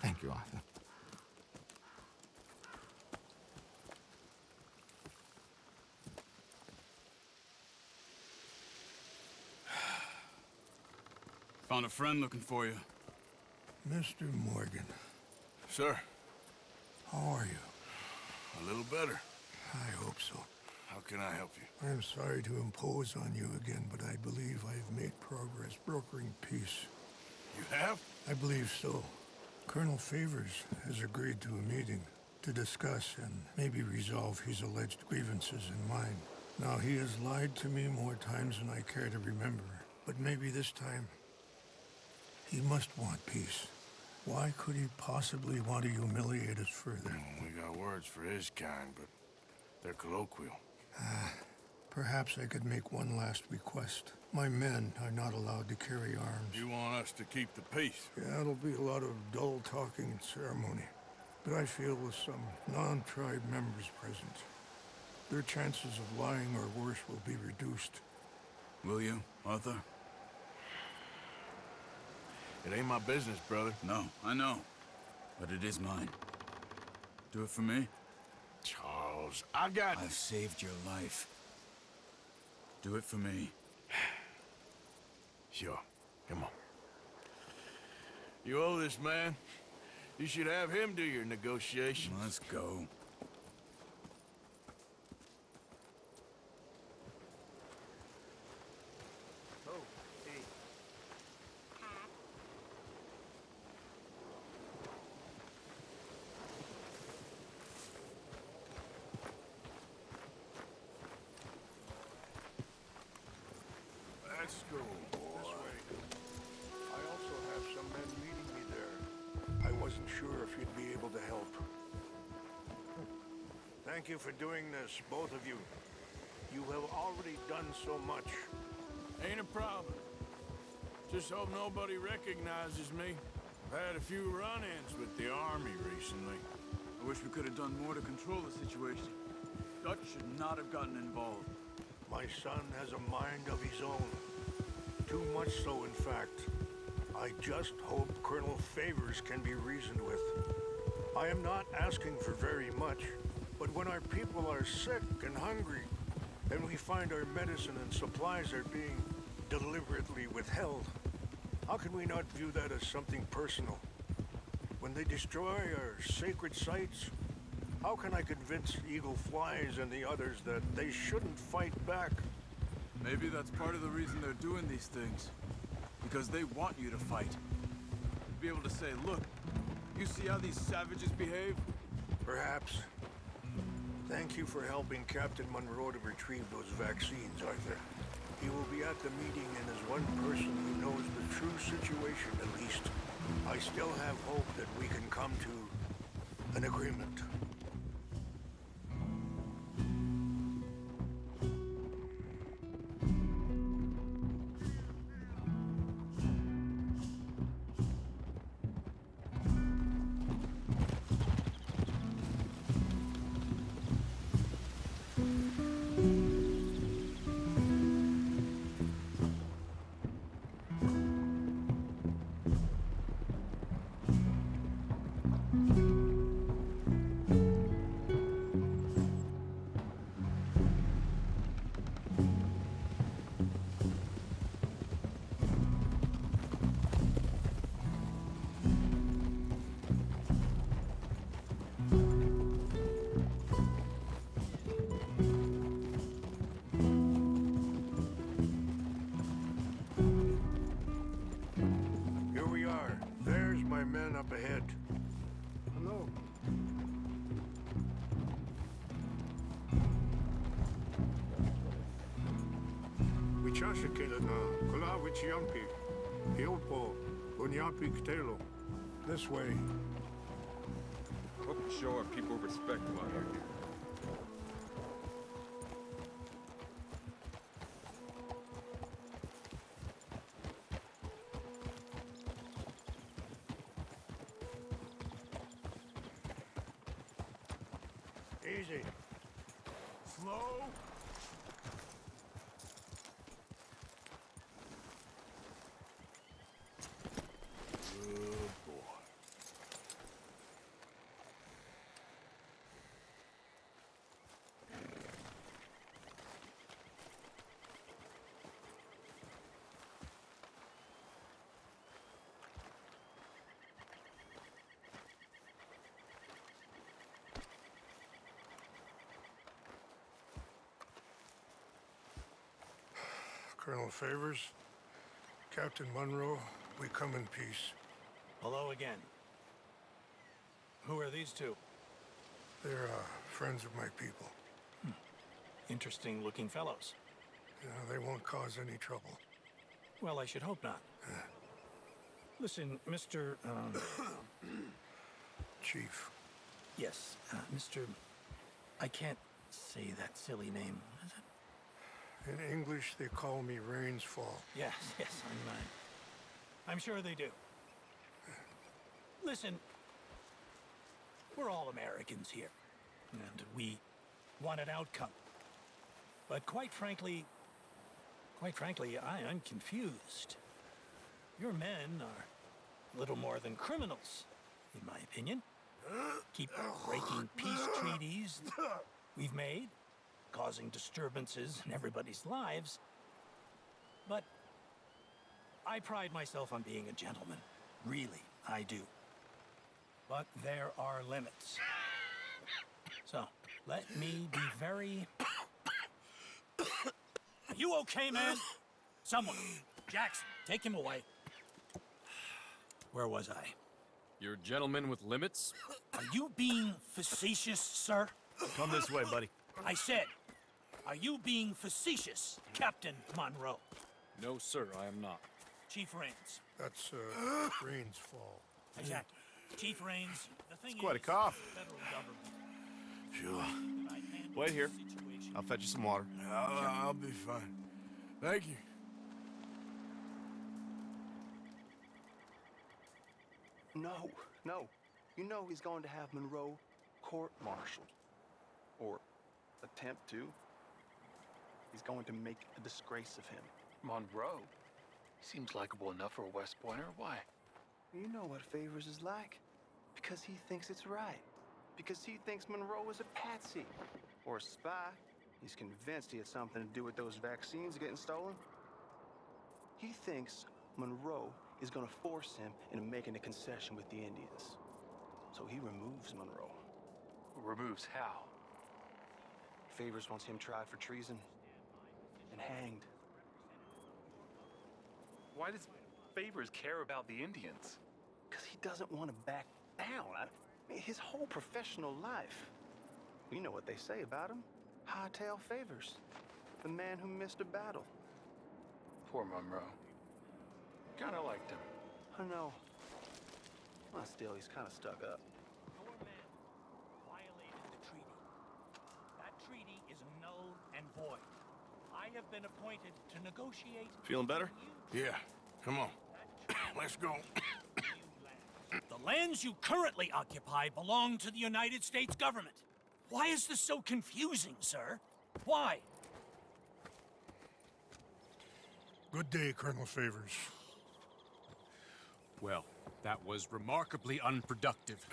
Thank you, Arthur. Found a friend looking for you. Mr. Morgan, Sir, how are you? a little better. I hope so. How can I help you? I'm sorry to impose on you again, but I believe I've made progress brokering peace. You have? I believe so. Colonel Favors has agreed to a meeting to discuss and maybe resolve his alleged grievances and mine. Now, he has lied to me more times than I care to remember, but maybe this time he must want peace. Why could he possibly want to humiliate us further? We got words for his kind, but they're colloquial. Perhaps I could make one last request. My men are not allowed to carry arms. You want us to keep the peace? Yeah, it'll be a lot of dull talking and ceremony. But I feel with some non-tribe members present, their chances of lying or worse will be reduced. Will you, Arthur? It ain't my business, brother. No, I know. But it is mine. Do it for me? Charles, I got... I've saved your life. Do it for me. Sure. Come on. You owe this man. You should have him do your negotiations. Let's go. Let's go, boy. This way. I also have some men meeting me there. I wasn't sure if you'd be able to help. Thank you for doing this, both of you. You have already done so much. Ain't a problem. Just hope nobody recognizes me. I've had a few run-ins with the army recently. I wish we could have done more to control the situation. Dutch should not have gotten involved. My son has a mind of his own. Too much so, in fact. I just hope Colonel Favors can be reasoned with. I am not asking for very much, but when our people are sick and hungry, and we find our medicine and supplies are being deliberately withheld, how can we not view that as something personal? When they destroy our sacred sites, how can I convince Eagle Flies and the others that they shouldn't fight back? Maybe that's part of the reason they're doing these things. Because they want you to fight. To be able to say, look, you see how these savages behave? Perhaps. Thank you for helping Captain Monroe to retrieve those vaccines, Arthur. He will be at the meeting and is one person who knows the true situation, at least. I still have hope that we can come to an agreement. Here we are. There's my men up ahead. Hello. This way. Hope to show our people respect while you're here. Easy. Slow. Good boy. Colonel Favors, Captain Monroe, we come in peace. Hello again. Who are these two? They're friends of my people. Interesting looking fellows. They won't cause any trouble. Well, I should hope not. Listen, Mr. Chief. Yes, Mr. I can't say that silly name, is it? In English, they call me Rains Fall. Yes, I'm sure they do. Listen, we're all Americans here, and we want an outcome. But quite frankly, I'm confused. Your men are little more than criminals, in my opinion. Keep breaking peace treaties we've made, causing disturbances in everybody's lives. But I pride myself on being a gentleman. Really, I do. But there are limits. So, let me be very... Are you okay, man? Someone. Jackson, take him away. Where was I? You're a gentleman with limits? Are you being facetious, sir? Come this way, buddy. I said, are you being facetious, Captain Monroe? No, sir, I am not. Chief Rains. That's Rains Fall. Exactly. Chief Rains, the thing Quite a is, cough. federal government. Sure. Wait here. I'll fetch you some water. I'll be fine. Thank you. No. You know he's going to have Monroe court-martialed. Or attempt to. He's going to make a disgrace of him. Monroe? He seems likable enough for a West Pointer. Why? You know what Favors is like. Because he thinks it's right. Because he thinks Monroe is a patsy. Or a spy. He's convinced he had something to do with those vaccines getting stolen. He thinks Monroe is gonna force him into making a concession with the Indians. So he removes Monroe. Removes how? Favors wants him tried for treason and hanged. Why does Favors care about the Indians? Because he doesn't want to back down. His whole professional life. You know what they say about him. Hightail Favors. The man who missed a battle. Poor Monroe. Kinda liked him. I know. Well, still, he's kind of stuck up. Your men violated the treaty. That treaty is null and void. I have been appointed to negotiate... Feeling better? Yeah, come on. Let's go. The lands you currently occupy belong to the United States government. Why is this so confusing, sir? Why? Good day, Colonel Favors. Well, that was remarkably unproductive.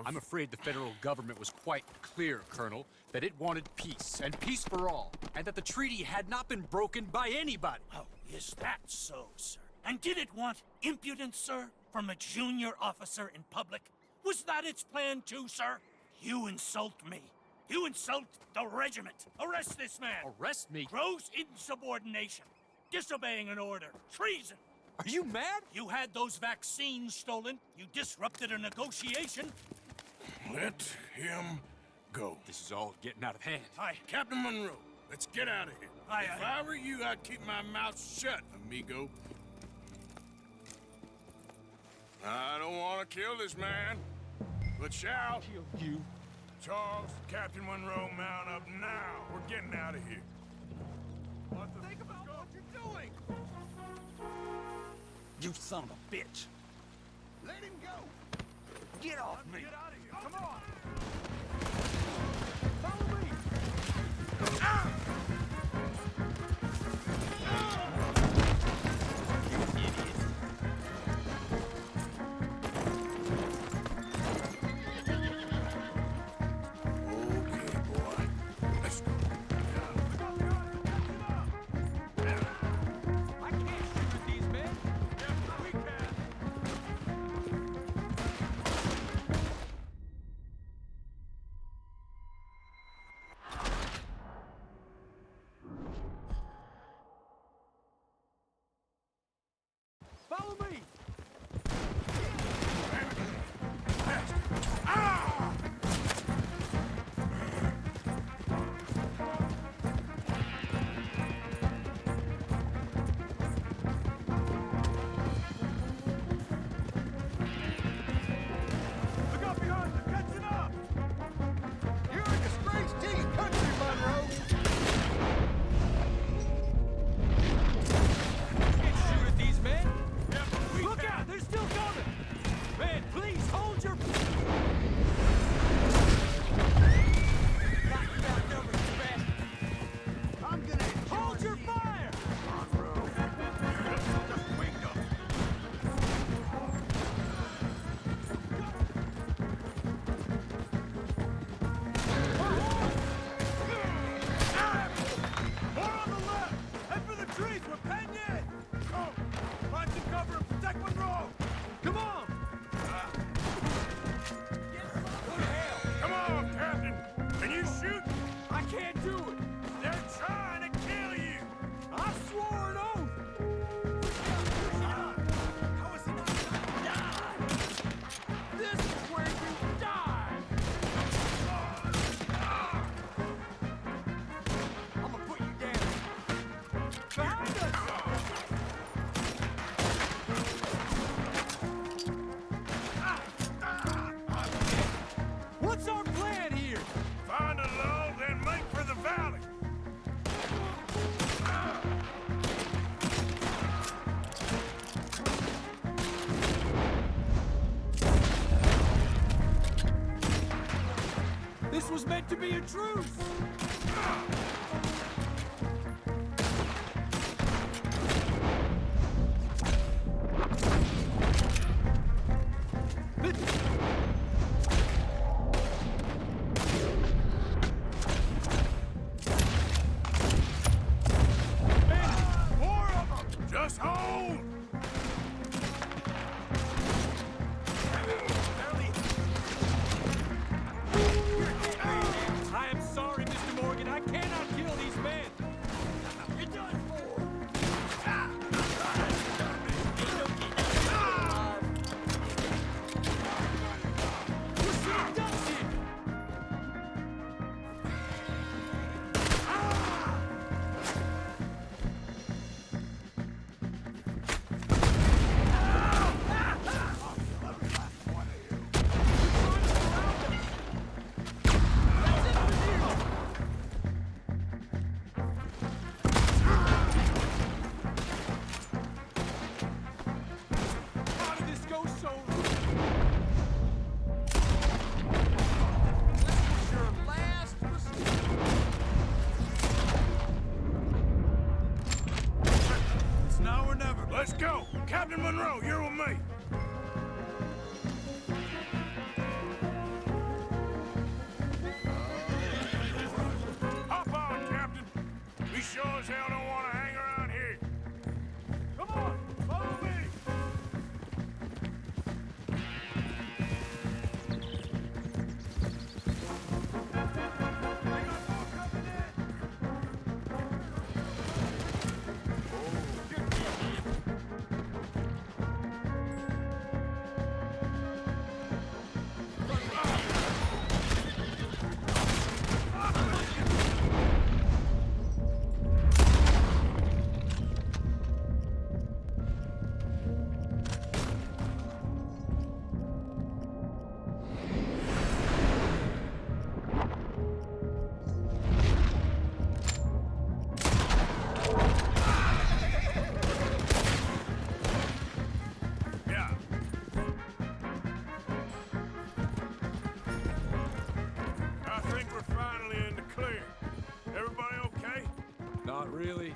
I'm afraid the federal government was quite clear, Colonel, that it wanted peace, and peace for all, and that the treaty had not been broken by anybody. Oh, is that so, sir? And did it want impudence, sir, from a junior officer in public? Was that its plan too, sir? You insult me. You insult the regiment. Arrest this man. Arrest me? Gross insubordination. Disobeying an order. Treason. Are you mad? You had those vaccines stolen. You disrupted a negotiation. Let him go. This is all getting out of hand. Aye. Captain Monroe, let's get out of here. Aye, If aye. I were you, I'd keep my mouth shut, amigo. I don't want to kill this man, but shall. Kill you. Charles, Captain Monroe, mount up now. We're getting out of here. Think about what you're doing. You son of a bitch. Let him go. Get off me. Get out of here. Come on. Follow me. Okay, boy. Let's go. I can't shoot at these men. We can. was meant to be a truce! Just hold! I am sorry, Mr. Morgan. I cannot kill these men. You're done for! You should have done it. How did this go so wrong? This was your last mistake. It's now or never. Let's go! Captain Monroe, you're with me! Hop on, Captain! We sure as hell don't want to hang around here. Come on, follow me! Yeah. I think we're finally in the clear. Everybody okay? Not really.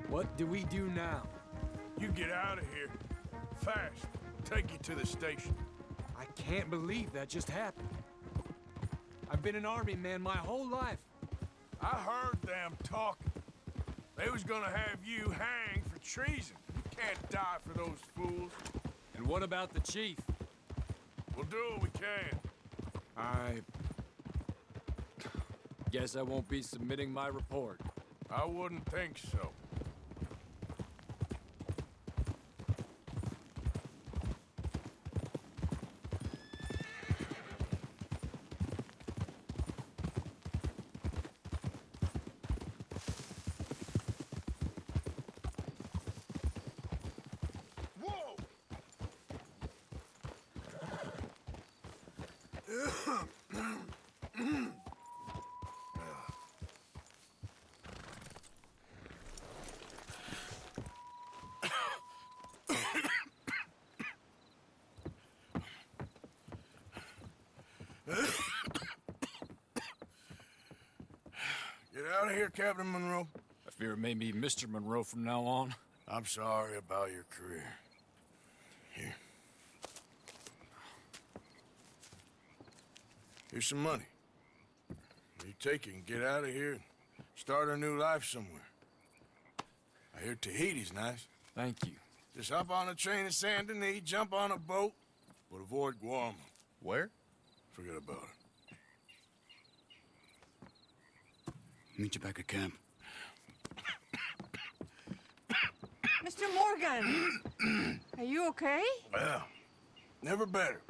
What do we do now? You get out of here. Fast. Take you to the station. I can't believe that just happened. I've been an army man my whole life. I heard them talking. They was gonna have you hanged for treason. You can't die for those fools. And what about the chief? We'll do what we can. I guess I won't be submitting my report. I wouldn't think so. Whoa! Get out of here, Captain Monroe. I fear it may be Mr. Monroe from now on. I'm sorry about your career. Here. Here's some money. You take it and get out of here and start a new life somewhere. I hear Tahiti's nice. Thank you. Just hop on a train to Saint Denis, jump on a boat, but avoid Guam. Where? Forget about it. Meet you back at camp. Mr. Morgan! Are you okay? Well, never better.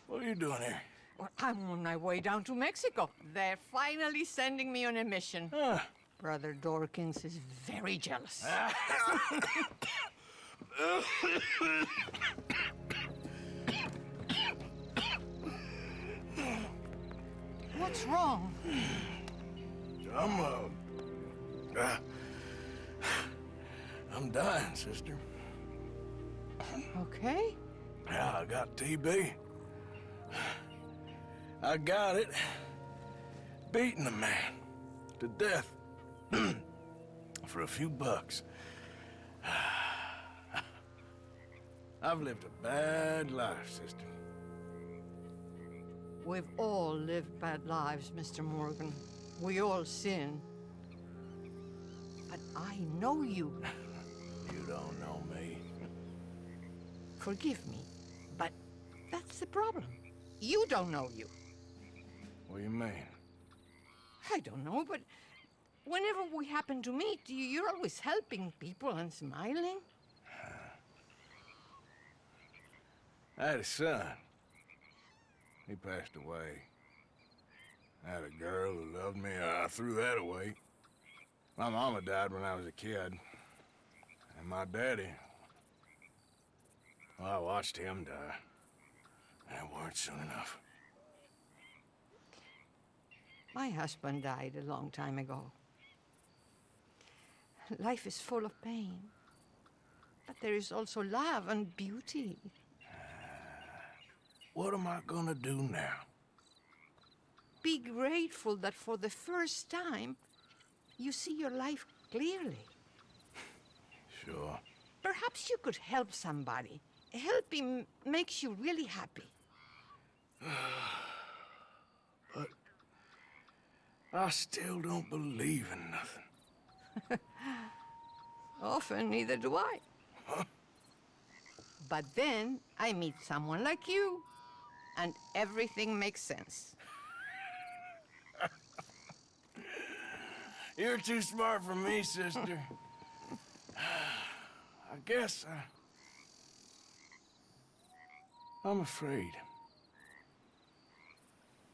What are you doing here? Well, I'm on my way down to Mexico. They're finally sending me on a mission. Brother Dorkins is very jealous. What's wrong? I'm dying, sister. Okay. Yeah, I got TB. I got it beating a man to death for a few bucks. I've lived a bad life, sister. We've all lived bad lives, Mr. Morgan. We all sin. But I know you. You don't know me. Forgive me, but that's the problem. You don't know you. What do you mean? I don't know, but whenever we happen to meet, you're always helping people and smiling. I had a son. He passed away. I had a girl who loved me. I threw that away. My mama died when I was a kid. And my daddy, well, I watched him die. And it weren't soon enough. My husband died a long time ago. Life is full of pain. But there is also love and beauty. What am I gonna do now? Be grateful that for the first time, you see your life clearly. Sure. Perhaps you could help somebody. Helping makes you really happy. But I still don't believe in nothing. Often, neither do I. Huh? But then I meet someone like you, and everything makes sense. You're too smart for me, sister. I guess I'm afraid.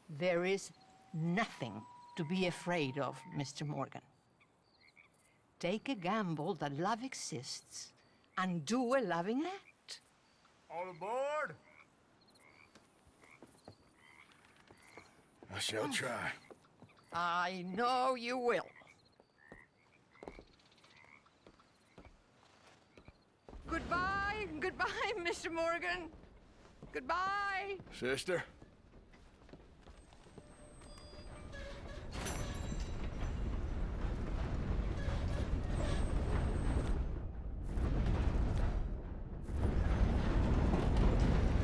There is nothing to be afraid of, Mr. Morgan. Take a gamble that love exists and do a loving act. All aboard? I shall try. I know you will. Goodbye, goodbye, Mr. Morgan. Goodbye. Sister?